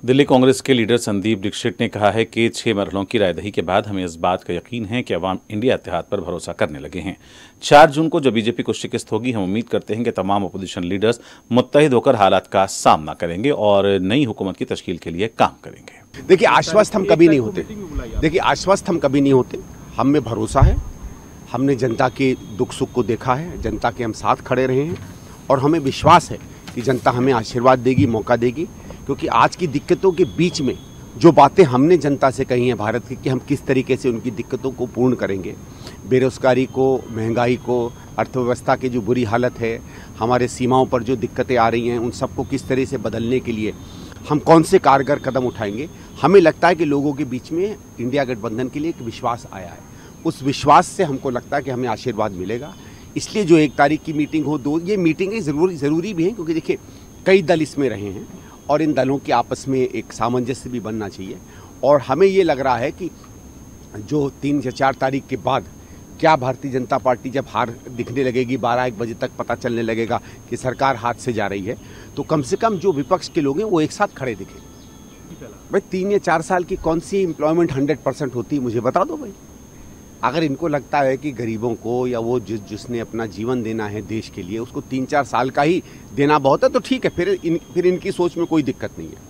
दिल्ली कांग्रेस के लीडर संदीप दीक्षित ने कहा है कि 6 मरहलों की रायदही के बाद हमें इस बात का यकीन है कि अवाम इंडिया इत्तेहाद पर भरोसा करने लगे हैं। 4 जून को जब बीजेपी को शिकस्त होगी, हम उम्मीद करते हैं कि तमाम अपोजिशन लीडर्स मुत्तहिद होकर हालात का सामना करेंगे और नई हुकूमत की तश्कील के लिए काम करेंगे। देखिए, आश्वस्त हम कभी नहीं होते। हम में भरोसा है। हमने जनता के दुख सुख को देखा है, जनता के हम साथ खड़े रहे हैं और हमें विश्वास है कि जनता हमें आशीर्वाद देगी, मौका देगी। क्योंकि आज की दिक्कतों के बीच में जो बातें हमने जनता से कही हैं भारत की, कि हम किस तरीके से उनकी दिक्कतों को पूर्ण करेंगे, बेरोजगारी को, महंगाई को, अर्थव्यवस्था की जो बुरी हालत है, हमारे सीमाओं पर जो दिक्कतें आ रही हैं, उन सबको किस तरह से बदलने के लिए हम कौन से कारगर कदम उठाएंगे। हमें लगता है कि लोगों के बीच में इंडिया गठबंधन के लिए एक विश्वास आया है। उस विश्वास से हमको लगता है कि हमें आशीर्वाद मिलेगा। इसलिए जो 1 तारीख की मीटिंग हो, ये मीटिंगें ज़रूरी भी हैं, क्योंकि देखिए कई दल इसमें रहे हैं और इन दलों के आपस में एक सामंजस्य भी बनना चाहिए। और हमें ये लग रहा है कि जो 3 या 4 तारीख के बाद क्या भारतीय जनता पार्टी जब हार दिखने लगेगी, 12-1 बजे तक पता चलने लगेगा कि सरकार हाथ से जा रही है, तो कम से कम जो विपक्ष के लोग हैं वो एक साथ खड़े दिखें। भाई 3 या 4 साल की कौन सी एम्प्लॉयमेंट 100% होती है, मुझे बता दो भाई। अगर इनको लगता है कि गरीबों को या वो जिसने अपना जीवन देना है देश के लिए, उसको 3-4 साल का ही देना बहुत है, तो ठीक है, फिर इनकी सोच में कोई दिक्कत नहीं है।